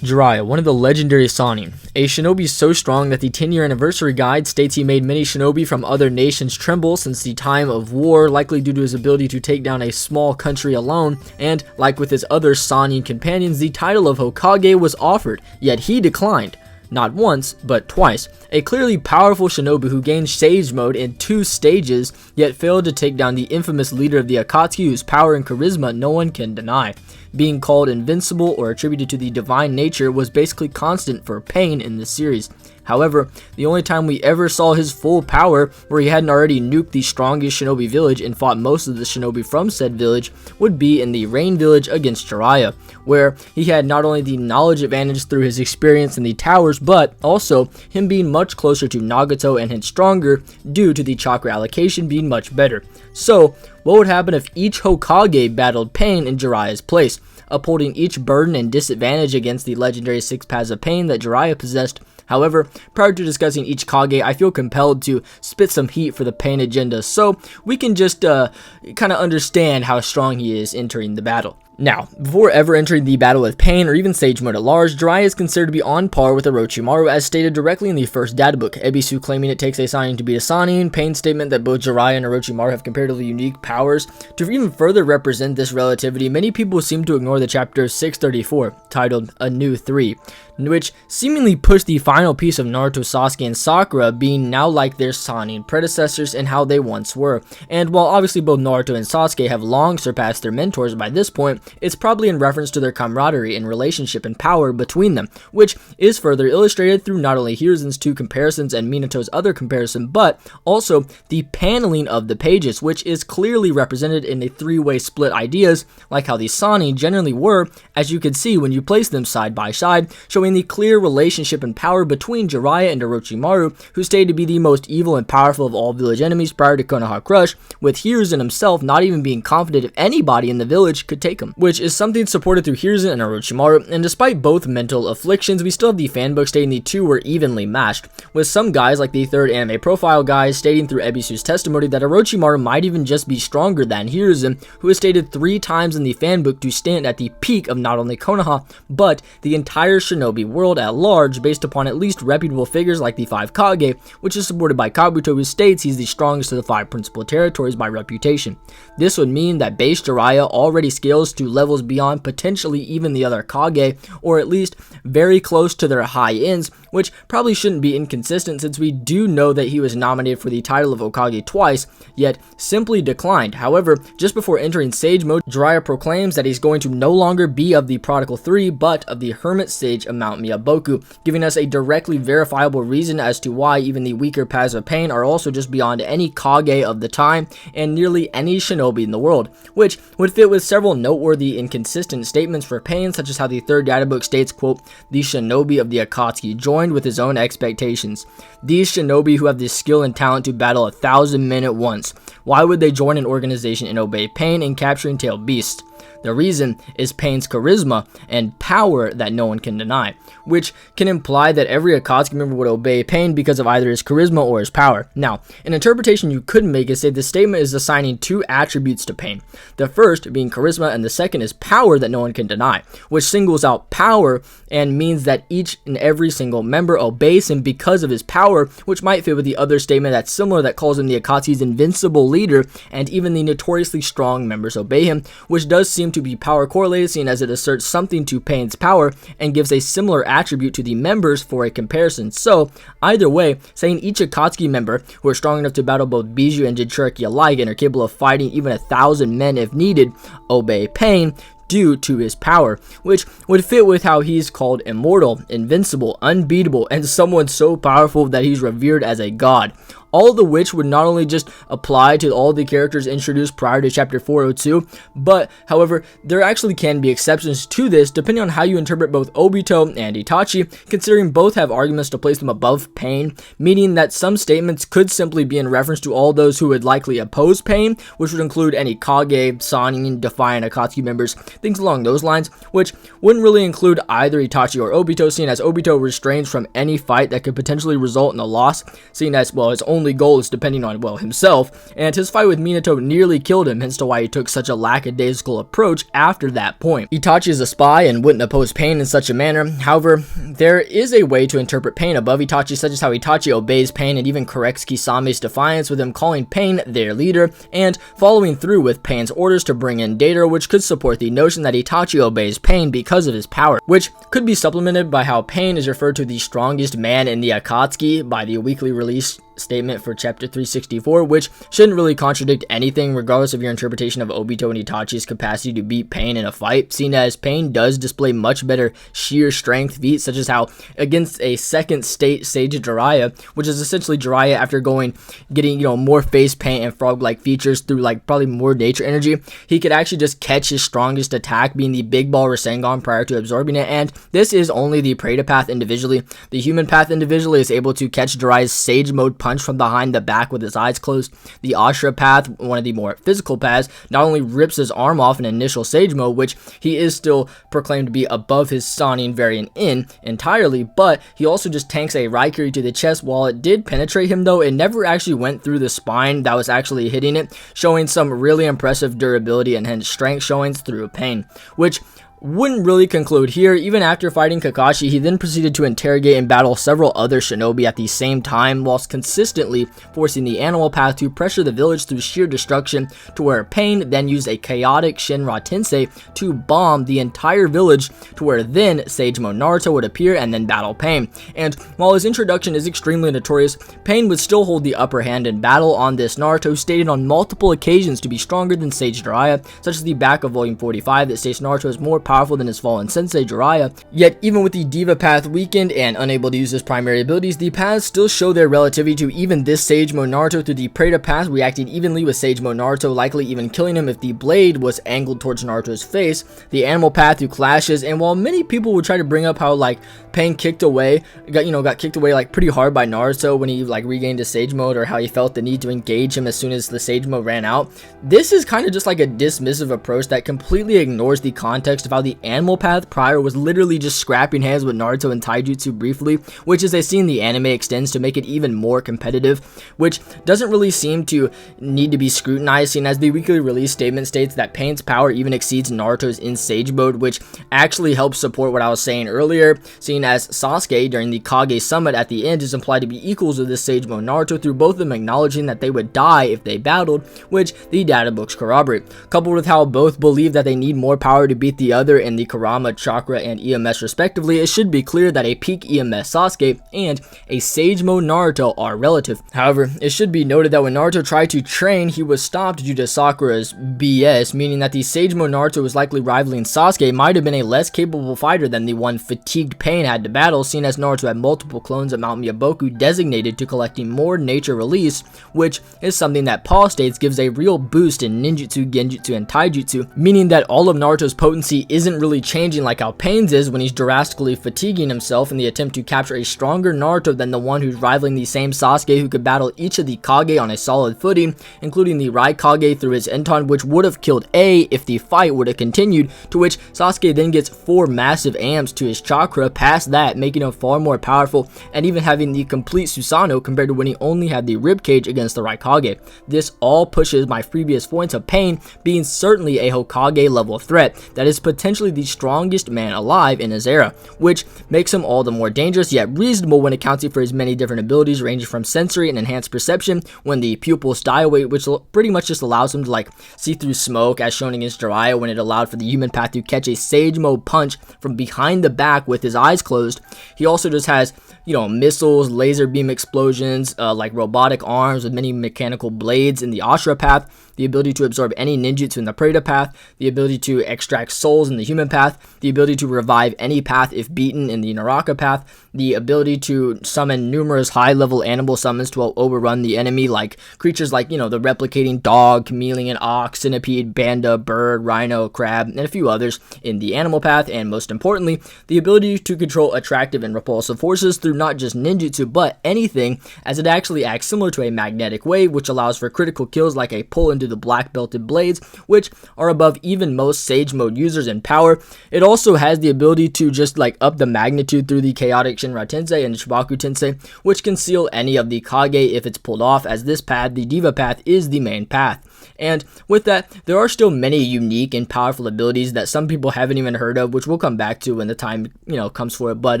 Jiraiya, one of the legendary Sannin, a shinobi so strong that the 10-year anniversary guide states he made many shinobi from other nations tremble since the time of war, likely due to his ability to take down a small country alone, and, like with his other Sannin companions, the title of Hokage was offered, yet he declined. Not once, but twice. A clearly powerful shinobi who gained Sage Mode in 2 stages, yet failed to take down the infamous leader of the Akatsuki whose power and charisma no one can deny. Being called invincible or attributed to the divine nature was basically constant for Pain in this series. However, the only time we ever saw his full power, where he hadn't already nuked the strongest shinobi village and fought most of the shinobi from said village, would be in the Rain Village against Jiraiya, where he had not only the knowledge advantage through his experience in the towers, but also him being much closer to Nagato and hence stronger due to the chakra allocation being much better. So, what would happen if each Hokage battled Pain in Jiraiya's place, upholding each burden and disadvantage against the legendary 6 paths of Pain that Jiraiya possessed? However, prior to discussing each Kage, I feel compelled to spit some heat for the Pain agenda, so we can just kind of understand how strong he is entering the battle. Now, before ever entering the battle with Pain or even Sage Mode at large, Jiraiya is considered to be on par with Orochimaru as stated directly in the first databook, Ebisu claiming it takes a Sannin to beat a Sannin, Pain's statement that both Jiraiya and Orochimaru have comparatively unique powers. To even further represent this relativity, many people seem to ignore the chapter 634, titled A New 3, which seemingly pushed the final piece of Naruto, Sasuke, and Sakura being now like their Sannin predecessors and how they once were. And while obviously both Naruto and Sasuke have long surpassed their mentors by this point, it's probably in reference to their camaraderie and relationship and power between them, which is further illustrated through not only Hiruzen's 2 comparisons and Minato's other comparison, but also the paneling of the pages, which is clearly represented in a 3-way split ideas, like how the Sannin generally were, as you can see when you place them side by side, showing the clear relationship and power between Jiraiya and Orochimaru, who stated to be the most evil and powerful of all village enemies prior to Konoha Crush, with Hiruzen himself not even being confident if anybody in the village could take him, which is something supported through Hiruzen and Orochimaru. And despite both mental afflictions, we still have the fanbook stating the 2 were evenly matched, with some guys like the 3rd anime profile guys stating through Ebisu's testimony that Orochimaru might even just be stronger than Hiruzen, who is stated 3 times in the fanbook to stand at the peak of not only Konoha, but the entire shinobi world at large, based upon at least reputable figures like the 5 Kage, which is supported by Kabuto, who states he's the strongest of the 5 principal territories by reputation. This would mean that base Jiraiya already scales to levels beyond potentially even the other Kage, or at least very close to their high ends, which probably shouldn't be inconsistent since we do know that he was nominated for the title of Hokage twice, yet simply declined. However, just before entering Sage Mode, Jiraiya proclaims that he's going to no longer be of the Prodigal 3, but of the Hermit Sage of Mount Miyaboku, giving us a directly verifiable reason as to why even the weaker paths of Pain are also just beyond any Kage of the time and nearly any shinobi in the world, which would fit with several noteworthy inconsistent statements for Pain, such as how the 3rd databook states, quote, "The shinobi of the Akatsuki joined with his own expectations. These shinobi who have the skill and talent to battle 1,000 men at once. Why would they join an organization and obey Pain in capturing tailed beasts? The reason is Pain's charisma and power that no one can deny," which can imply that every Akatsuki member would obey Pain because of either his charisma or his power. Now, an interpretation you could make is say this statement is assigning 2 attributes to Pain. The first being charisma and the second is power that no one can deny, which singles out power and means that each and every single member obeys him because of his power, which might fit with the other statement that's similar that calls him the Akatsuki's invincible leader, and even the notoriously strong members obey him, which does seem to be power correlated, seeing as it asserts something to Pain's power and gives a similar attribute to the members for a comparison. So, either way, saying each Akatsuki member who are strong enough to battle both Biju and Jinchuriki alike and are capable of fighting even 1,000 men if needed, obey Pain due to his power, which would fit with how he's called immortal, invincible, unbeatable, and someone so powerful that he's revered as a god. All of which would not only just apply to all the characters introduced prior to chapter 402, but however, there actually can be exceptions to this depending on how you interpret both Obito and Itachi, considering both have arguments to place them above Pain, meaning that some statements could simply be in reference to all those who would likely oppose Pain, which would include any Kage, Sannin, Defiant Akatsuki members, things along those lines, which wouldn't really include either Itachi or Obito, seeing as Obito restrains from any fight that could potentially result in a loss, seeing as, well, his only only goal is depending on, well, himself, and his fight with Minato nearly killed him, hence to why he took such a lackadaisical approach after that point. Itachi is a spy and wouldn't oppose Pain in such a manner. However, there is a way to interpret Pain above Itachi, such as how Itachi obeys Pain and even corrects Kisame's defiance with him calling Pain their leader and following through with Pain's orders to bring in data, which could support the notion that Itachi obeys Pain because of his power, which could be supplemented by how Pain is referred to the strongest man in the Akatsuki by the weekly release statement for chapter 364, which shouldn't really contradict anything regardless of your interpretation of Obito and Itachi's capacity to beat Pain in a fight, seeing as Pain does display much better sheer strength feats, such as how against a second state Sage Jiraiya, which is essentially Jiraiya after getting more face paint and frog-like features through like probably more nature energy, he could actually just catch his strongest attack being the Big Ball Rasengan prior to absorbing it, and this is only the Preta path individually. The human path individually is able to catch Jiraiya's Sage mode punch from behind the back with his eyes closed. The Ashura path, one of the more physical paths, not only rips his arm off in initial Sage mode, which he is still proclaimed to be above his Sannin variant in entirely, but he also just tanks a Raikiri to the chest. While it did penetrate him though, it never actually went through the spine that was actually hitting it, showing some really impressive durability and hence strength showings through Pain, which wouldn't really conclude here. Even after fighting Kakashi, he then proceeded to interrogate and battle several other shinobi at the same time, whilst consistently forcing the animal path to pressure the village through sheer destruction, to where Pain then used a chaotic Shinra Tensei to bomb the entire village, to where then Sage Mode Naruto would appear and then battle Pain. And while his introduction is extremely notorious, Pain would still hold the upper hand in battle on this Naruto, stated on multiple occasions to be stronger than Sage Jiraiya, such as the back of volume 45 that states Naruto is more powerful than his fallen sensei Jiraiya. Yet even with the Diva path weakened and unable to use his primary abilities, the paths still show their relativity to even this Sage Mode Naruto, through the Preta path reacting evenly with Sage Mode Naruto, likely even killing him if the blade was angled towards Naruto's face. The animal path through clashes, and while many people would try to bring up how like Pain got kicked away like pretty hard by Naruto when he like regained his Sage Mode, or how he felt the need to engage him as soon as the Sage Mode ran out, this is kind of just like a dismissive approach that completely ignores the context of how the animal path prior was literally just scrapping hands with Naruto and Taijutsu briefly, which is a scene the anime extends to make it even more competitive, which doesn't really seem to need to be scrutinized, seeing as the weekly release statement states that Pain's power even exceeds Naruto's in Sage Mode, which actually helps support what I was saying earlier, seeing as Sasuke during the Kage summit at the end is implied to be equals of this Sage Mode Naruto, through both of them acknowledging that they would die if they battled, which the data books corroborate, coupled with how both believe that they need more power to beat the other in the Kurama, Chakra, and EMS respectively. It should be clear that a peak EMS Sasuke and a Sage Mode Naruto are relative. However, it should be noted that when Naruto tried to train, he was stopped due to Sakura's BS, meaning that the Sage Mode Naruto was likely rivaling Sasuke might have been a less capable fighter than the one fatigued Pain had to battle, seeing as Naruto had multiple clones at Mount Myaboku designated to collecting more nature release, which is something that Paul states gives a real boost in ninjutsu, genjutsu, and taijutsu, meaning that all of Naruto's potency isn't really changing like how Pain's is when he's drastically fatiguing himself in the attempt to capture a stronger Naruto than the one who's rivaling the same Sasuke, who could battle each of the Kage on a solid footing, including the Raikage through his Enton, which would have killed A if the fight would have continued, to which Sasuke then gets 4 massive amps to his chakra past that, making him far more powerful, and even having the complete Susanoo compared to when he only had the ribcage against the Raikage. This all pushes my previous points of Pain being certainly a Hokage level threat that is potentially the strongest man alive in his era, which makes him all the more dangerous yet reasonable when accounting for his many different abilities ranging from sensory and enhanced perception when the pupils dilate, which pretty much just allows him to like see through smoke, as shown against Jiraiya when it allowed for the human path to catch a Sage Mode punch from behind the back with his eyes closed. He also just has missiles, laser beam explosions, like robotic arms with many mechanical blades in the Ashura path, the ability to absorb any ninjutsu in the Preta path, the ability to extract souls in the human path, the ability to revive any path if beaten in the Naraka path, the ability to summon numerous high-level animal summons to overrun the enemy, like creatures like, the replicating dog, chameleon, ox, centipede, panda, bird, rhino, crab, and a few others in the animal path, and most importantly, the ability to control attractive and repulsive forces through not just ninjutsu, but anything, as it actually acts similar to a magnetic wave, which allows for critical kills like a pull into the black belted blades, which are above even most Sage Mode users in power. It also has the ability to just like up the magnitude through the chaotic Shinra Tensei and the Chibaku Tensei, which can seal any of the Kage if it's pulled off, as this path, the Diva path, is the main path. And with that, there are still many unique and powerful abilities that some people haven't even heard of, which we'll come back to when the time, comes for it. But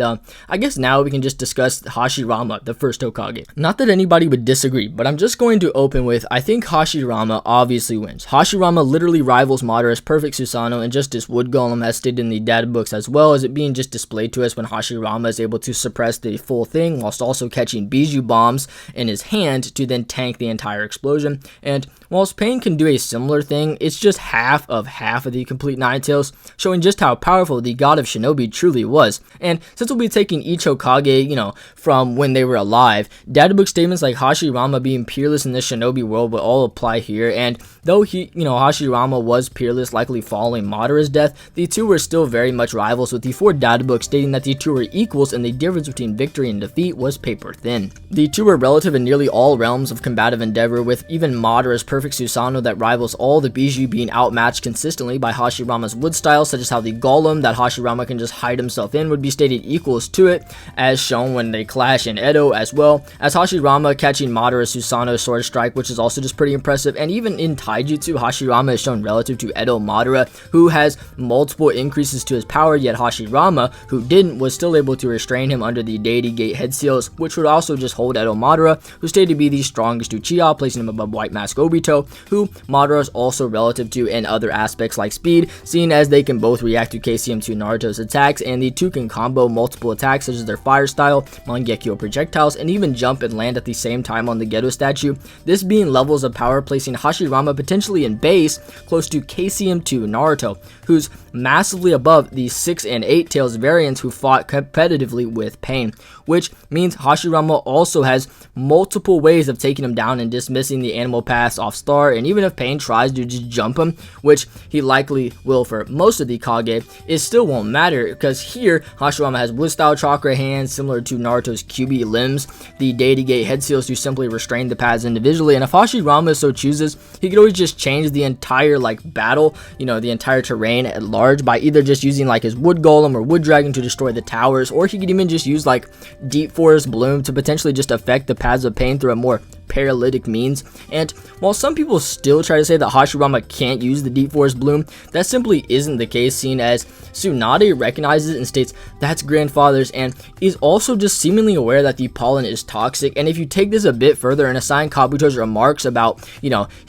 I guess now we can just discuss Hashirama, the first Hokage. Not that anybody would disagree, but I'm just going to open with, I think Hashirama obviously wins. Hashirama literally rivals Madara's perfect Susanoo and just his wood golem, as stated in the data books, as well as it being just displayed to us when Hashirama is able to suppress the full thing whilst also catching Bijou bombs in his hand to then tank the entire explosion. And whilst Pain can do a similar thing, it's just half of the complete Nine Tails, showing just how powerful the god of shinobi truly was. And since we'll be taking each Hokage, from when they were alive, databook statements like Hashirama being peerless in the shinobi world will all apply here. And though Hashirama was peerless, likely following Madara's death, the two were still very much rivals, with the 4 databooks stating that the two were equals and the difference between victory and defeat was paper thin. The two were relative in nearly all realms of combative endeavor, with even Madara's perfect Susanoo that rivals all the Bijou being outmatched consistently by Hashirama's wood style, such as how the golem that Hashirama can just hide himself in would be stated equals to it, as shown when they clash in Edo, as well as Hashirama catching Madara's Susanoo sword strike, which is also just pretty impressive. And even in Taijutsu, Hashirama is shown relative to Edo Madara, who has multiple increases to his power, yet Hashirama, who didn't, was still able to restrain him under the Deity Gate head seals, which would also just hold Edo Madara, who stated to be the strongest Uchiha, placing him above White Mask Obito, who Madara is also relative to in other aspects like speed, seeing as they can both react to KCM2 Naruto's attacks, and the two can combo multiple attacks such as their fire style, Mangekyo projectiles, and even jump and land at the same time on the Geto statue, this being levels of power placing Hashirama potentially in base close to KCM2 Naruto, who's massively above the 6 and 8 Tails variants who fought competitively with Pain, which means Hashirama also has multiple ways of taking him down and dismissing the animal pass off Star. And even if Pain tries to just jump him, which he likely will for most of the Kage, it still won't matter, because here Hashirama has wood style chakra hands similar to Naruto's QB limbs, the Deity Gate head seals to simply restrain the paths individually, and if Hashirama so chooses, he could always just change the entire battle, the entire terrain at large by either just using his wood golem or wood dragon to destroy the towers, or he could even just use deep forest bloom to potentially just affect the paths of Pain through a more paralytic means. And while some people still try to say that Hashirama can't use the Deep Forest Bloom, that simply isn't the case, seen as Tsunade recognizes it and states that's grandfather's, and is also just seemingly aware that the pollen is toxic. And if you take this a bit further and assign Kabuto's remarks about,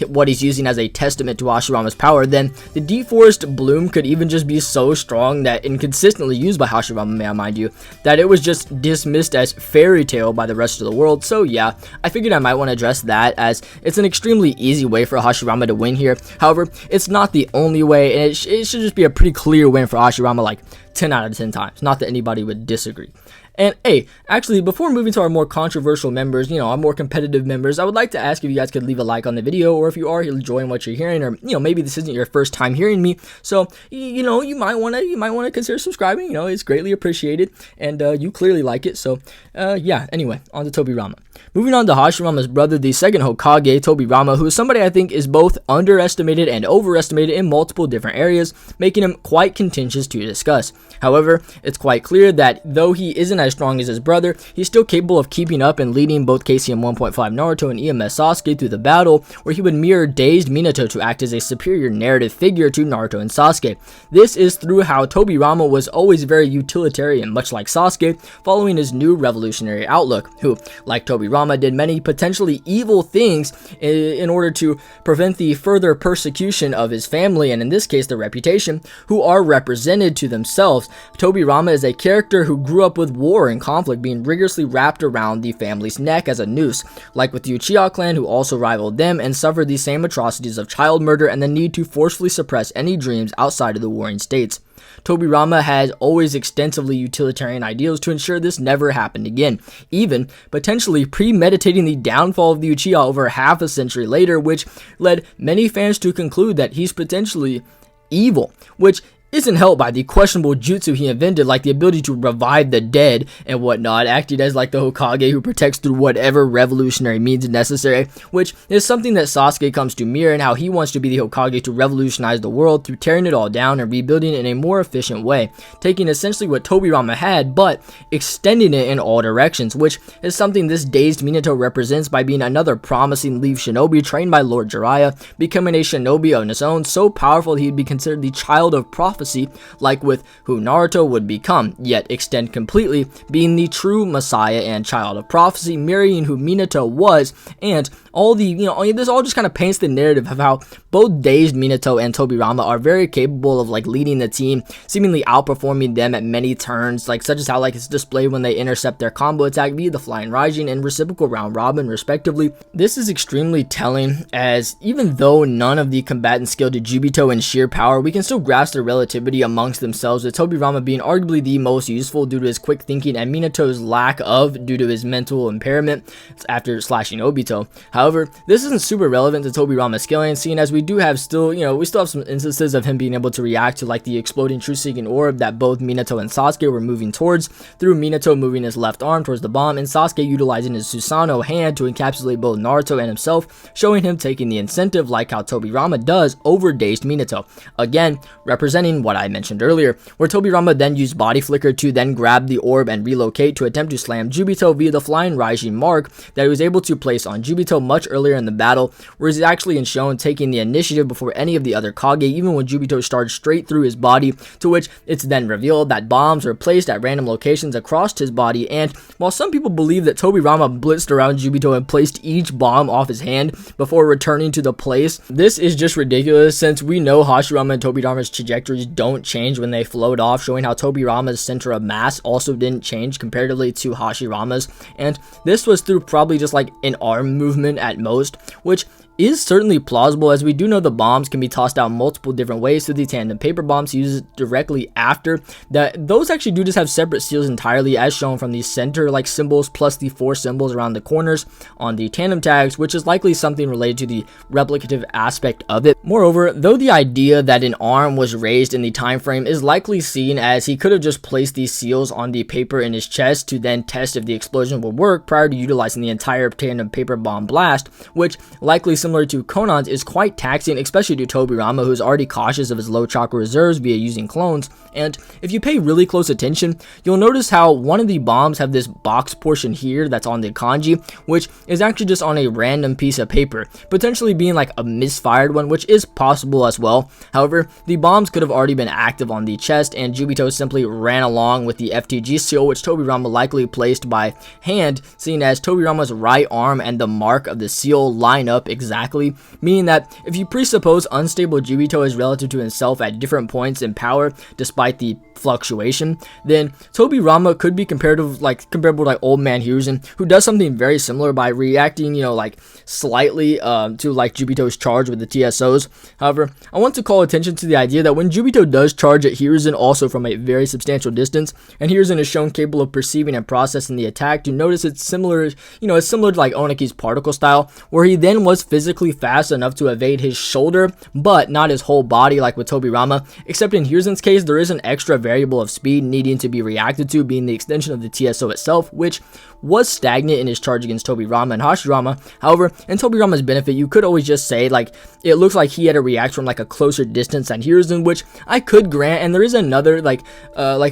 what he's using as a testament to Hashirama's power, then the Deep Forest Bloom could even just be so strong that, and consistently used by Hashirama, may I mind you, that it was just dismissed as fairy tale by the rest of the world. So yeah, I figured I might want to address that, as it's an extremely easy way for Hashirama to win here. However, it's not the only way, and it should just be a pretty clear win for Hashirama 10 out of 10 times. Not that anybody would disagree. And hey, actually, before moving to our more controversial members, our more competitive members, I would like to ask if you guys could leave a like on the video, or if you are enjoying what you're hearing, or maybe this isn't your first time hearing me, so you might want to consider subscribing. It's greatly appreciated, and you clearly like it. So yeah, anyway, on to Tobirama. Moving on to Hashirama's brother, the second Hokage, Tobirama, who is somebody I think is both underestimated and overestimated in multiple different areas, making him quite contentious to discuss. However, it's quite clear that though he isn't as strong as his brother, he's still capable of keeping up and leading both KCM 1.5 Naruto and EMS Sasuke through the battle, where he would mirror dazed Minato to act as a superior narrative figure to Naruto and Sasuke. This is through how Tobirama was always very utilitarian, much like Sasuke, following his new revolutionary outlook, who, like Tobirama, did many potentially evil things in order to prevent the further persecution of his family, and in this case, their reputation, who are represented to themselves. Tobirama is a character who grew up with war and conflict being rigorously wrapped around the family's neck as a noose, like with the Uchiha clan, who also rivaled them and suffered the same atrocities of child murder and the need to forcefully suppress any dreams outside of the warring states. Tobirama has always extensively utilitarian ideals to ensure this never happened again, even potentially premeditating the downfall of the Uchiha over half a century later, which led many fans to conclude that he's potentially evil, which isn't helped by the questionable jutsu he invented, like the ability to revive the dead and whatnot, acting as like the Hokage who protects through whatever revolutionary means necessary, which is something that Sasuke comes to mirror in how he wants to be the Hokage to revolutionize the world through tearing it all down and rebuilding it in a more efficient way, taking essentially what Tobirama had but extending it in all directions, which is something this dazed Minato represents by being another promising leaf shinobi trained by Lord Jiraiya, becoming a shinobi on his own, so powerful he would be considered the child of prophecy, like with who Naruto would become, yet extend completely, being the true Messiah and child of prophecy, mirroring who Minato was. And all the, this all just kind of paints the narrative of how both dazed Minato and Tobirama are very capable of like leading the team, seemingly outperforming them at many turns, like such as how like it's displayed when they intercept their combo attack via the flying Raijin and reciprocal round robin respectively. This is extremely telling, as even though none of the combatants scaled to Jubito in sheer power, we can still grasp their relativity amongst themselves, with Tobirama being arguably the most useful due to his quick thinking and Minato's lack of due to his mental impairment after slashing Obito. However, this isn't super relevant to Tobirama's scaling, seeing as we do have still, we still have some instances of him being able to react to like the exploding Truseeking orb that both Minato and Sasuke were moving towards, through Minato moving his left arm towards the bomb and Sasuke utilizing his Susanoo hand to encapsulate both Naruto and himself, showing him taking the incentive like how Tobirama does over dazed Minato, again representing what I mentioned earlier, where Tobirama then used body flicker to then grab the orb and relocate to attempt to slam Jubito via the flying Raijin mark that he was able to place on Jubito much earlier in the battle, where he's actually shown taking the initiative before any of the other Kage, even when Jubito charged straight through his body, to which it's then revealed that bombs were placed at random locations across his body. And while some people believe that Tobirama blitzed around Jubito and placed each bomb off his hand before returning to the place, this is just ridiculous, since we know Hashirama and Tobirama's trajectories don't change when they float off, showing how Tobirama's center of mass also didn't change comparatively to Hashirama's, and this was through probably just like an arm movement at most, which is certainly plausible, as we do know the bombs can be tossed out multiple different ways through the tandem paper bombs used directly after that. Those actually do just have separate seals entirely, as shown from the center like symbols plus the 4 symbols around the corners on the tandem tags, which is likely something related to the replicative aspect of it. Moreover, though the idea that an arm was raised in the time frame is likely seen, as he could have just placed these seals on the paper in his chest to then test if the explosion would work prior to utilizing the entire tandem paper bomb blast, which likely similar to Konan's is quite taxing, especially to Tobirama, who's already cautious of his low chakra reserves via using clones. And if you pay really close attention, you'll notice how one of the bombs have this box portion here that's on the kanji, which is actually just on a random piece of paper, potentially being like a misfired one, which is possible as well. However, the bombs could have already been active on the chest, and Jubito simply ran along with the FTG seal, which Tobirama likely placed by hand, seeing as Tobirama's right arm and the mark of the seal line up exactly, meaning that if you presuppose unstable Jubito is relative to himself at different points in power despite the fluctuation, then Tobirama could be comparable to like old man Hiruzen, who does something very similar by reacting, like slightly to like Jubito's charge with the TSOs. However, I want to call attention to the idea that when Jubito does charge at Hiruzen also from a very substantial distance, and Hiruzen is shown capable of perceiving and processing the attack, to notice it's similar, it's similar to like Onaki's particle style, where he then was physically fast enough to evade his shoulder, but not his whole body like with Tobirama, except in Hiruzen's case, there is an extra variable of speed needing to be reacted to, being the extension of the TSO itself, which was stagnant in his charge against Tobirama and Hashirama. However, in Tobirama's benefit, you could always just say like it looks like he had to react from like a closer distance than Hiruzen, which I could grant. And there is another like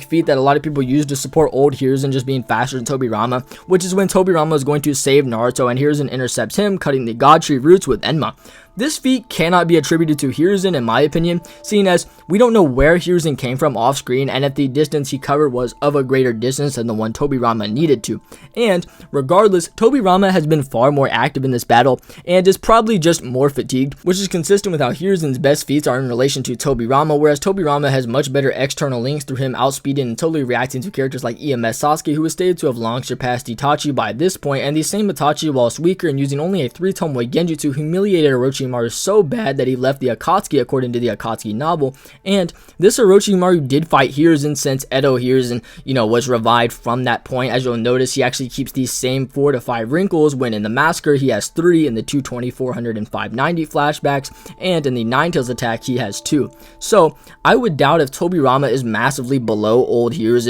feat that a lot of people use to support old Hiruzen just being faster than Tobirama, which is when Tobirama is going to save Naruto and Hiruzen intercepts him, cutting the God Tree roots with Enma. This feat cannot be attributed to Hiruzen in my opinion, seeing as we don't know where Hiruzen came from off screen and if the distance he covered was of a greater distance than the one Tobirama needed to. And regardless, Tobirama has been far more active in this battle and is probably just more fatigued, which is consistent with how Hiruzen's best feats are in relation to Tobirama, whereas Tobirama has much better external links through him outspeeding and totally reacting to characters like EMS Sasuke, who is stated to have long surpassed Itachi by this point, and the same Itachi, whilst weaker and using only a 3-tomoe genjutsu, humiliated Orochi Orochimaru so bad that he left the Akatsuki according to the Akatsuki novel, and this Orochimaru did fight Hiruzen since Edo Hiruzen, was revived from that point. As you'll notice, he actually keeps these same 4 to 5 wrinkles, when in the Massacre he has 3, in the 220, 400, and 590 flashbacks, and in the Nine Tails attack he has 2. So I would doubt if Tobirama is massively below old Hiruzen,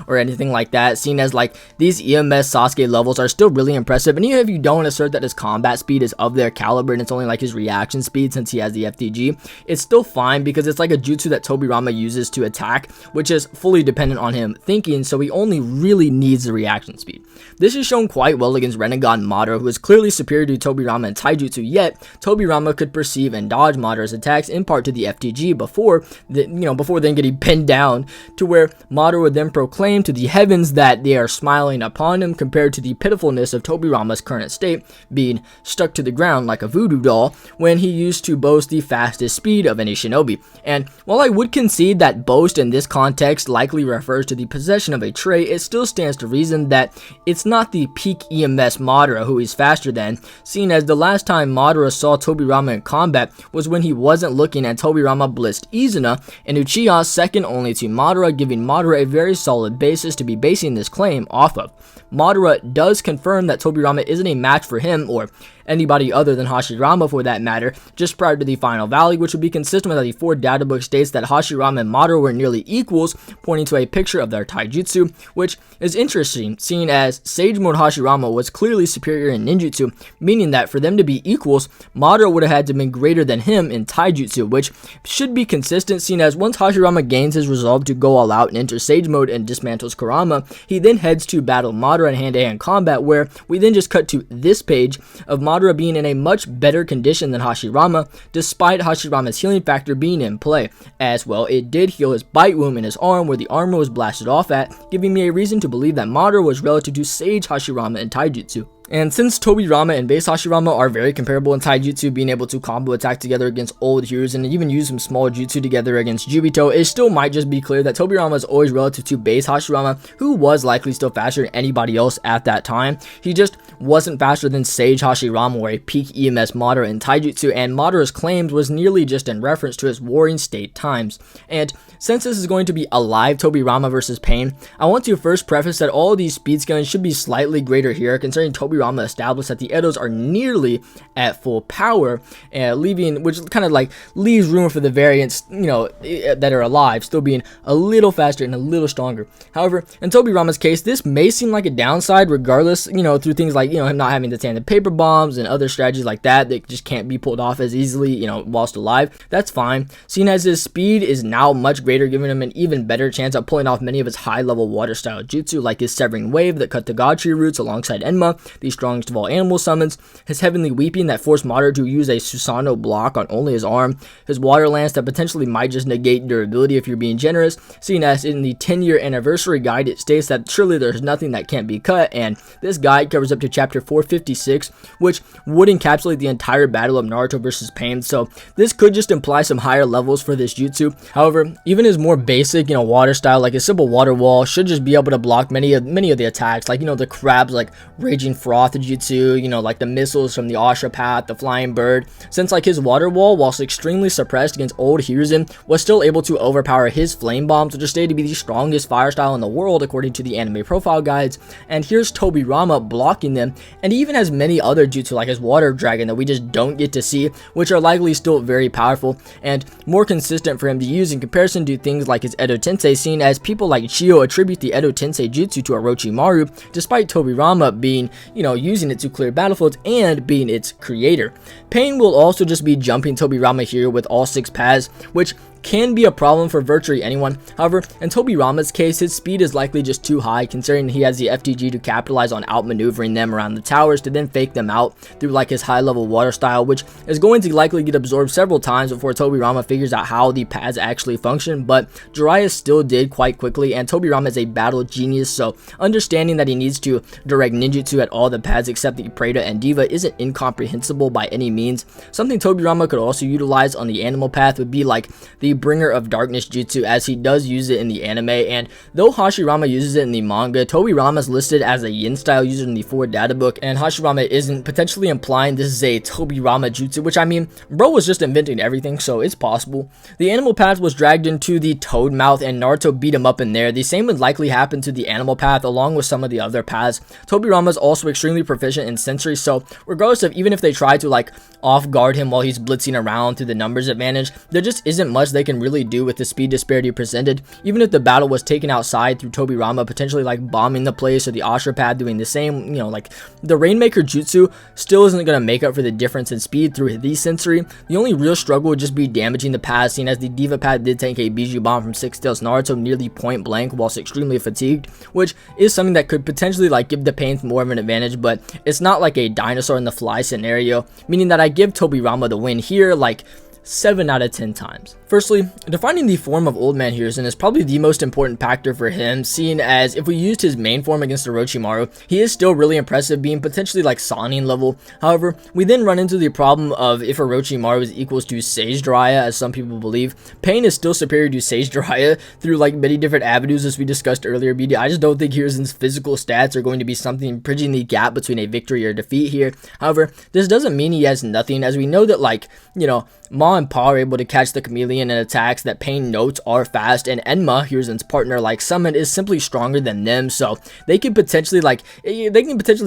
or anything like that, seeing as like these EMS Sasuke levels are still really impressive, and even if you don't assert that his combat speed is of their caliber and it's only like his reaction speed since he has the FTG, it's still fine because it's like a jutsu that Tobirama uses to attack, which is fully dependent on him thinking, so he only really needs the reaction speed. This is shown quite well against Renegade Madara, who is clearly superior to Tobirama in taijutsu, yet Tobirama could perceive and dodge Madara's attacks in part to the FTG before then getting pinned down, to where Madara would then proclaim to the heavens that they are smiling upon him, compared to the pitifulness of Tobirama's current state, being stuck to the ground like a voodoo doll when he used to boast the fastest speed of any shinobi. And while I would concede that boast in this context likely refers to the possession of a trait, it still stands to reason that it's not the peak EMS Madara who is faster than, seeing as the last time Madara saw Tobirama in combat was when he wasn't looking and Tobirama blitzed Izuna and Uchiha, second only to Madara, giving Madara a very solid basis to be basing this claim off of. Madara does confirm that Tobirama isn't a match for him, or anybody other than Hashirama for that matter, just prior to the final valley, which would be consistent with how the 4 data book states that Hashirama and Madara were nearly equals, pointing to a picture of their taijutsu, which is interesting, seeing as Sage Mode Hashirama was clearly superior in ninjutsu, meaning that for them to be equals, Madara would have had to have been greater than him in taijutsu, which should be consistent, seeing as once Hashirama gains his resolve to go all out and enter Sage Mode and dismantles Kurama, he then heads to battle Madara in hand-to-hand combat, where we then just cut to this page of Madara being in a much better condition than Hashirama, despite Hashirama's healing factor being in play. As well, it did heal his bite wound in his arm where the armor was blasted off at, giving me a reason to believe that Madara was relative to Sage Hashirama in taijutsu. And since Tobirama and base Hashirama are very comparable in taijutsu, being able to combo attack together against old Hiruzen and even use some small jutsu together against Jubito, it still might just be clear that Tobirama is always relative to base Hashirama, who was likely still faster than anybody else at that time. He just wasn't faster than Sage Hashirama or a peak EMS Madara in taijutsu, and Madara's claims was nearly just in reference to his warring state times. And since this is going to be a live Tobirama versus Pain, I want to first preface that all of these speed scaling should be slightly greater here, considering Tobirama established that the Edos are nearly at full power, which kind of like leaves room for the variants, that are alive, still being a little faster and a little stronger. However, in Tobirama's case, this may seem like a downside regardless, through things like, him not having the tandem paper bombs and other strategies like that just can't be pulled off as easily, whilst alive. That's fine, seeing as his speed is now much greater, giving him an even better chance at pulling off many of his high-level water-style jutsu, like his Severing Wave that cut the God Tree roots alongside Enma, the strongest of all animal summons, his Heavenly Weeping that forced Madara to use a Susanoo block on only his arm, his Water Lance that potentially might just negate durability if you're being generous, seeing as in the 10-year anniversary guide it states that surely there's nothing that can't be cut, and this guide covers up to chapter 456, which would encapsulate the entire battle of Naruto versus Pain, so this could just imply some higher levels for this jutsu. However, even his more basic, water style, like a simple water wall, should just be able to block many of the attacks, like, the crabs, like Raging Froth jutsu, like the missiles from the Ashra Path, the Flying Bird, since like his water wall, whilst extremely suppressed against old Hiruzen, was still able to overpower his flame bombs, which are stated to be the strongest fire style in the world according to the anime profile guides, and here's Tobirama blocking them, and he even has many other jutsu like his water dragon that we just don't get to see, which are likely still very powerful and more consistent for him to use in comparison to things like his Edo Tensei, seen as people like Chio attribute the Edo Tensei jutsu to Orochimaru, despite Tobirama being, using it to clear battlefields and being its creator. Pain will also just be jumping Tobirama here with all 6 paths, which can be a problem for virtually anyone. However, in Tobirama's case, his speed is likely just too high, considering he has the FTG to capitalize on outmaneuvering them around the towers to then fake them out through like his high level water style, which is going to likely get absorbed several times before Tobirama figures out how the paths actually function, but Jiraiya still did quite quickly, and Tobirama is a battle genius, so understanding that he needs to direct ninjutsu at all the paths except the Preta and Diva isn't incomprehensible by any means. Something Tobirama could also utilize on the animal path would be like the Bringer of Darkness jutsu, as he does use it in the anime, and though Hashirama uses it in the manga, Tobirama is listed as a yin style user in the 4 data book, and Hashirama isn't, potentially implying this is a Tobirama jutsu, which I mean, bro was just inventing everything, so it's possible. The animal path was dragged into the toad mouth and Naruto beat him up in there. The same would likely happen to the animal path along with some of the other paths. Tobirama is also extremely proficient in sensory, so regardless of even if they try to like off guard him while he's blitzing around through the numbers advantage, there just isn't much they can really do with the speed disparity presented. Even if the battle was taken outside through Tobirama potentially like bombing the place, or the Ashra path doing the same, you know, like the Rainmaker jutsu still isn't going to make up for the difference in speed through the sensory. The only real struggle would just be damaging the path, seeing as the Diva path did take a Biju bomb from Six Tails Naruto nearly point blank whilst extremely fatigued, which is something that could potentially like give the Pains more of an advantage, but it's not like a dinosaur in the fly scenario, meaning that I give Tobirama the win here like 7 out of 10 times. Firstly, defining the form of Old Man Hiruzen is probably the most important factor for him, seeing as if we used his main form against Orochimaru, he is still really impressive, being potentially like Sannin level. However, we then run into the problem of if Orochimaru is equals to Sage Jiraiya, as some people believe, Pain is still superior to Sage Jiraiya through like many different avenues, as we discussed earlier. BD, I just don't think Hiruzen's physical stats are going to be something bridging the gap between a victory or defeat here. However, this doesn't mean he has nothing, as we know that like, you know, Ma and Pa are able to catch the chameleon in attacks that Pain notes are fast, and Enma, Hiruzen's partner like summon, is simply stronger than them, so they can potentially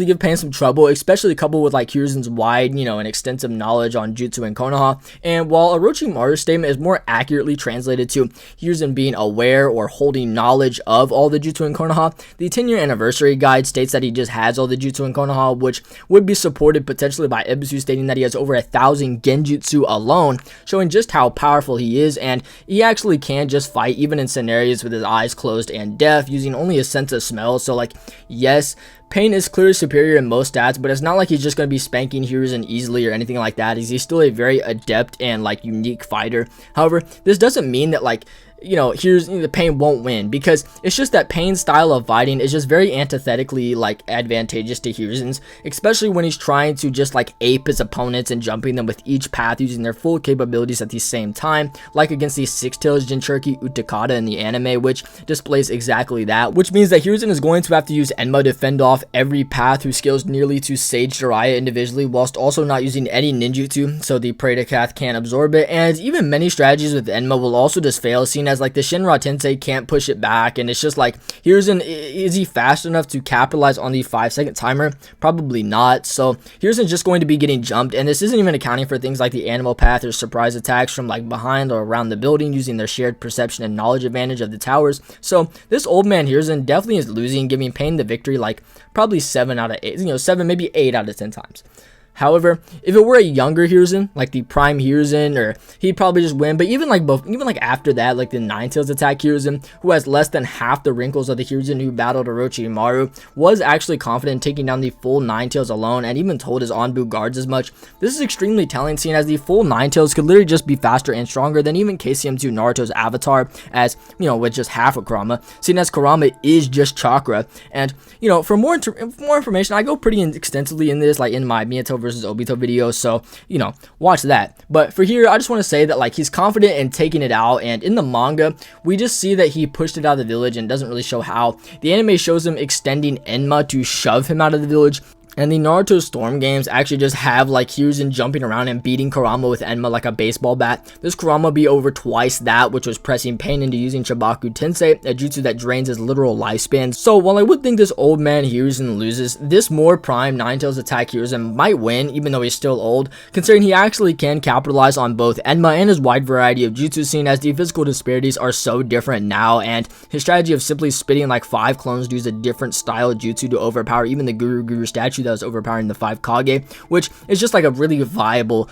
give Pain some trouble, especially coupled with like Hiruzen's wide, you know, and extensive knowledge on jutsu and konoha. And while Orochimaru's statement is more accurately translated to Hiruzen being aware or holding knowledge of all the jutsu and konoha, the 10-year anniversary guide states that he just has all the jutsu and konoha, which would be supported potentially by Ebisu stating that he has over 1,000 genjutsu alone, showing just how powerful he is, and he actually can just fight even in scenarios with his eyes closed and deaf, using only a sense of smell. So like, yes, Pain is clearly superior in most stats, but it's not like he's just going to be spanking Hiruzen easily or anything like that. He's still a very adept and like unique fighter. However, this doesn't mean that like, you know, here's the Pain won't win, because it's just that Pain's style of fighting is just very antithetically like advantageous to Hiruzen's, especially when he's trying to just like ape his opponents and jumping them with each path using their full capabilities at the same time, like against the Six Tails Jinchuriki Utakata in the anime, which displays exactly that, which means that Hiruzen is going to have to use Enma to fend off every path who scales nearly to Sage Jiraiya individually, whilst also not using any ninjutsu, so the Predakath can't absorb it, and even many strategies with Enma will also just fail, seeing as like the Shinra Tensei can't push it back, and it's just like, Hiruzen, is he fast enough to capitalize on the 5-second timer? Probably not. So Hiruzen's just going to be getting jumped, and this isn't even accounting for things like the animal path or surprise attacks from like behind or around the building using their shared perception and knowledge advantage of the towers. So this Old Man Hiruzen definitely is losing, giving Pain the victory like probably 7 out of 8, you know, 7, maybe 8 out of 10 times. However, if it were a younger Hiruzen, like the prime Hiruzen, or he'd probably just win. But even like after that, like the Nine Tails attack Hiruzen, who has less than half the wrinkles of the Hiruzen who battled Orochimaru, was actually confident in taking down the full Nine Tails alone, and even told his Anbu guards as much. This is extremely telling, seeing as the full Nine Tails could literally just be faster and stronger than even KCM2 Naruto's avatar, as, you know, with just half of Kurama, seeing as Kurama is just chakra. And, you know, for more information, I go pretty extensively in this, like in my Minato versus Obito video, so, you know, watch that. But for here, I just want to say that like he's confident in taking it out, and in the manga we just see that he pushed it out of the village and doesn't really show how. The anime shows him extending Enma to shove him out of the village, and the Naruto Storm games actually just have like Hiruzen jumping around and beating Kurama with Enma like a baseball bat. This Kurama be over twice that, which was pressing Pain into using Chibaku Tensei, a jutsu that drains his literal lifespan. So while I would think this Old Man Hiruzen loses, this more prime Nine Tails attack Hiruzen might win, even though he's still old, considering he actually can capitalize on both Enma and his wide variety of jutsu, seen as the physical disparities are so different now, and his strategy of simply spitting like 5 clones to use a different style of jutsu to overpower even the Guru statue that was overpowering the 5 Kage, which is just like a really viable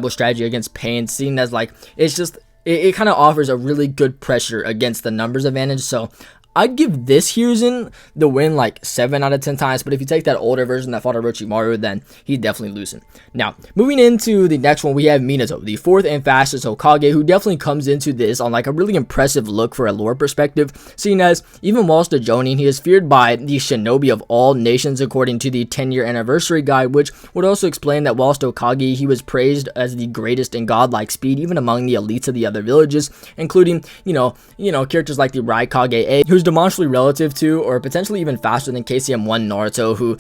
strategy against Pain, seeing as like it's just it kind of offers a really good pressure against the numbers advantage. So I'd give this Hiruzen the win like 7 out of 10 times, but if you take that older version that fought Orochimaru, then he'd definitely losing. Now, moving into the next one, we have Minato, the 4th and fastest Hokage, who definitely comes into this on like a really impressive look for a lore perspective, seeing as even whilst a Jonin, he is feared by the shinobi of all nations according to the 10-year anniversary guide, which would also explain that whilst Hokage, he was praised as the greatest in godlike speed, even among the elites of the other villages, including, you know, characters like the Raikage A, who's demonstrably relative to, or potentially even faster than KCM1 Naruto, who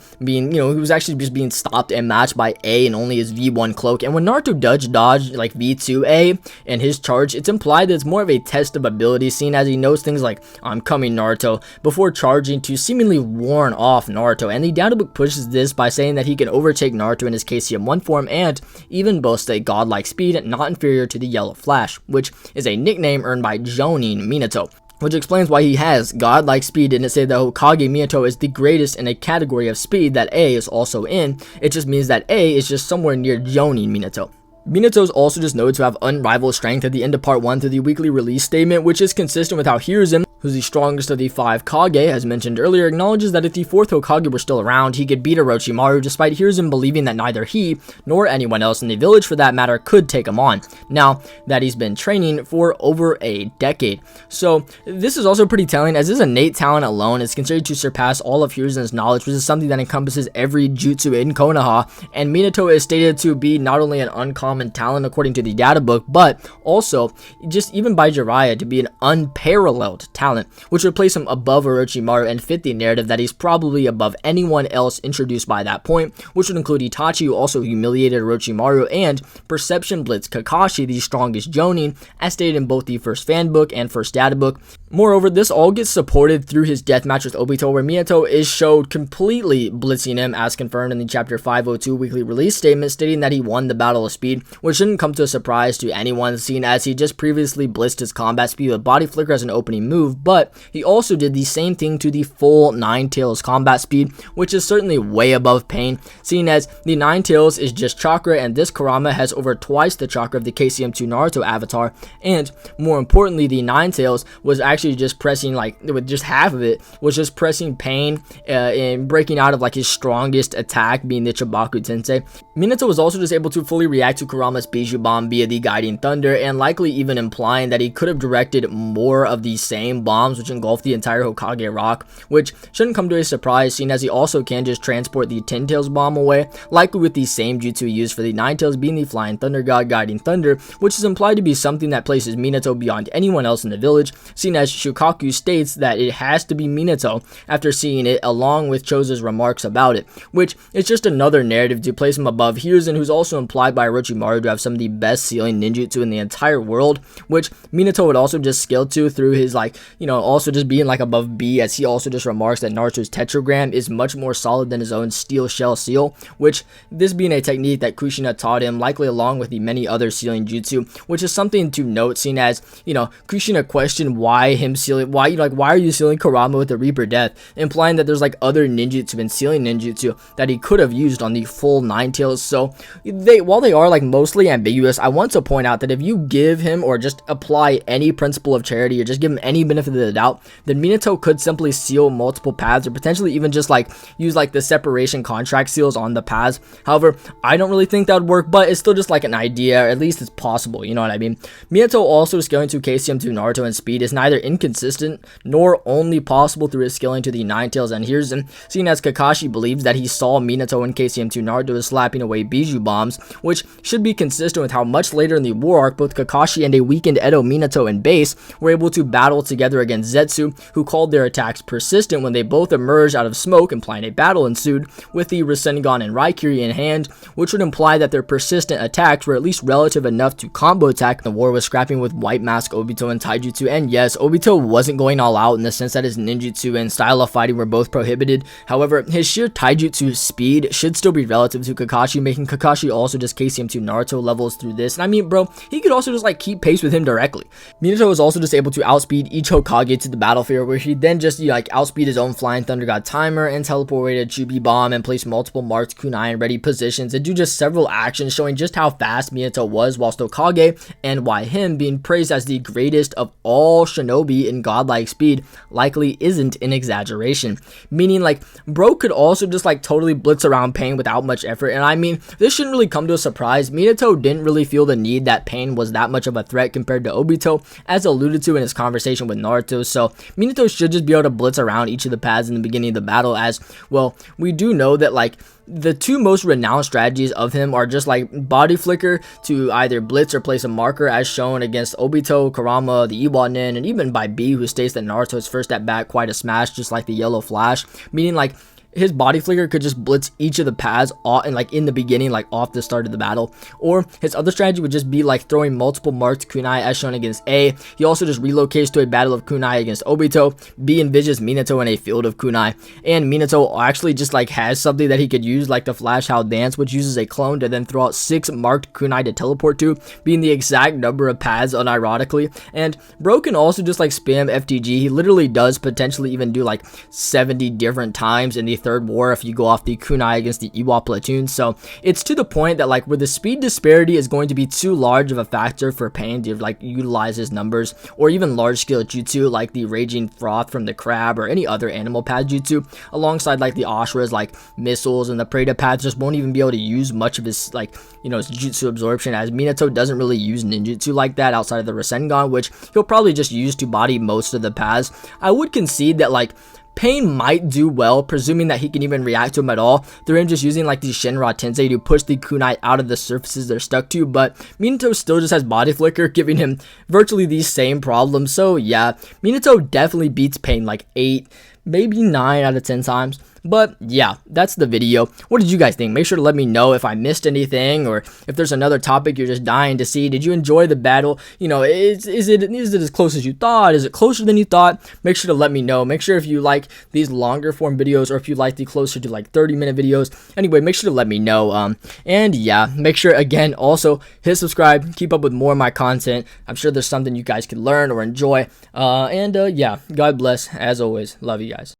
was actually just being stopped and matched by A and only his V1 cloak. And when Naruto does dodge like V2 A and his charge, it's implied that it's more of a test of ability, seeing as he knows things like "I'm coming, Naruto," before charging to seemingly warn off Naruto. And the data book pushes this by saying that he can overtake Naruto in his KCM1 form and even boast a godlike speed not inferior to the Yellow Flash, which is a nickname earned by Jonin Minato, which explains why he has godlike speed. Didn't say that Hokage Minato is the greatest in a category of speed that A is also in. It just means that A is just somewhere near Jonin Minato. Minato is also just noted to have unrivaled strength at the end of part 1 through the weekly release statement, which is consistent with how Hiruzen, who's the strongest of the 5 Kage, as mentioned earlier, acknowledges that if the 4th Hokage were still around, he could beat Orochimaru, despite Hiruzen believing that neither he, nor anyone else in the village for that matter, could take him on, now that he's been training for over a decade. So this is also pretty telling, as his innate talent alone is considered to surpass all of Hiruzen's knowledge, which is something that encompasses every jutsu in Konoha, and Minato is stated to be not only an uncommon talent according to the data book, but also just even by Jiraiya to be an unparalleled talent, which would place him above Orochimaru and fit the narrative that he's probably above anyone else introduced by that point, which would include Itachi, who also humiliated Orochimaru, and Perception Blitz Kakashi, the strongest Jonin, as stated in both the first fan book and first data book. Moreover, this all gets supported through his deathmatch with Obito, where Minato is showed completely blitzing him, as confirmed in the chapter 502 weekly release statement, stating that he won the Battle of Speed, which shouldn't come to a surprise to anyone, seeing as he just previously blitzed his combat speed with Body Flicker as an opening move, but he also did the same thing to the full Nine Tails combat speed, which is certainly way above Pain, seeing as the Nine Tails is just chakra, and this Kurama has over twice the chakra of the KCM2 Naruto avatar, and more importantly, the Nine Tails was actually just pressing, like, with just half of it, was just pressing Pain and breaking out of like his strongest attack, being the Chibaku Tensei. Minato was also just able to fully react to Kurama's Bijou Bomb via the Guiding Thunder, and likely even implying that he could have directed more of these same bombs, which engulfed the entire Hokage Rock, which shouldn't come to a surprise, seeing as he also can just transport the Ten Tails bomb away, likely with the same jutsu he used for the Nine Tails, being the Flying Thunder God Guiding Thunder, which is implied to be something that places Minato beyond anyone else in the village, seeing as Shukaku states that it has to be Minato after seeing it, along with Choso's remarks about it, which is just another narrative to place him above Hiruzen, who's also implied by Orochimaru to have some of the best ceiling ninjutsu in the entire world, which Minato would also just scale to through his, like, also just being like above B, as he also just remarks that Naruto's tetragram is much more solid than his own steel shell seal, which this being a technique that Kushina taught him, likely along with the many other sealing jutsu, which is something to note, seeing as, Kushina questioned why are you sealing Kurama with the Reaper Death, implying that there's like other ninjutsu and sealing ninjutsu that he could have used on the full Nine Tails. So while they are like mostly ambiguous, I want to point out that if you give him or just apply any principle of charity or just give him any benefit of the doubt, then Minato could simply seal multiple paths, or potentially even just like use like the separation contract seals on the paths. However, I don't really think that would work, but it's still just like an idea, or at least it's possible, you know what I mean? Minato also scaling to KCM2 Naruto and speed is neither inconsistent nor only possible through his scaling to the Nine Tails and Hiruzen, seeing as Kakashi believes that he saw Minato and KCM2 Naruto is slapping away Bijou bombs, which should be consistent with how much later in the war arc both Kakashi and a weakened Edo Minato and base were able to battle together against Zetsu, who called their attacks persistent when they both emerged out of smoke, implying a battle ensued with the Rasengan and Raikiri in hand, which would imply that their persistent attacks were at least relative enough to combo attack. The war was scrapping with White Mask, Obito, and Taijutsu, and yes, Obito wasn't going all out in the sense that his ninjutsu and style of fighting were both prohibited. However, his sheer taijutsu speed should still be relative to Kakashi, making Kakashi also just KCM2 Naruto levels through this. And I mean, bro, he could also just like keep pace with him directly. Minato was also just able to outspeed each Hokage to the battlefield, where he then just outspeed his own Flying Thunder God timer and teleported Chubi Bomb and placed multiple marked kunai in ready positions and do just several actions showing just how fast Minato was whilst Hokage, and why him being praised as the greatest of all shinobi shinobi in godlike speed likely isn't an exaggeration. Meaning like bro could also just like totally blitz around Pain without much effort. And I mean, this shouldn't really come to a surprise. Minato didn't really feel the need that Pain was that much of a threat compared to Obito, as alluded to in his conversation with Naruto. So Minato should just be able to blitz around each of the paths in the beginning of the battle, as well we do know that like the two most renowned strategies of him are just like body flicker to either blitz or place a marker, as shown against Obito, Kurama, the Iwanin, and even by B, who states that Naruto's first at bat quite a smash, just like the yellow flash. Meaning like his body flicker could just blitz each of the paths and like in the beginning, like off the start of the battle. Or his other strategy would just be like throwing multiple marked kunai, as shown against A. He also just relocates to a battle of kunai against Obito. B envisions Minato in a field of kunai, and Minato actually just like has something that he could use, like the Flash How Dance, which uses a clone to then throw out 6 marked kunai to teleport to, being the exact number of paths unironically. And bro can also just like spam FTG. He literally does potentially even do like 70 different times in the third war if you go off the kunai against the Iwa platoon. So it's to the point that like where the speed disparity is going to be too large of a factor for Pain to like utilize his numbers, or even large scale jutsu like the Raging Froth from the crab or any other animal path jutsu, alongside like the Ashura's like missiles, and the Preda path just won't even be able to use much of his like, you know, his jutsu absorption, as Minato doesn't really use ninjutsu like that outside of the Rasengan, which he'll probably just use to body most of the paths. I would concede that like Pain might do well, presuming that he can even react to him at all, through him just using like the Shinra Tensei to push the kunai out of the surfaces they're stuck to. But Minato still just has body flicker, giving him virtually these same problems. So yeah, Minato definitely beats Pain like 8, maybe 9 out of 10 times. But yeah, that's the video. What did you guys think? Make sure to let me know if I missed anything, or if there's another topic you're just dying to see. Did you enjoy the battle? You know, is it as close as you thought? Is it closer than you thought? Make sure to let me know. Make sure if you like these longer form videos, or if you like the closer to like 30-minute videos. Anyway, make sure to let me know. And yeah, make sure again also hit subscribe. Keep up with more of my content. I'm sure there's something you guys can learn or enjoy. Yeah, God bless as always. Love you guys.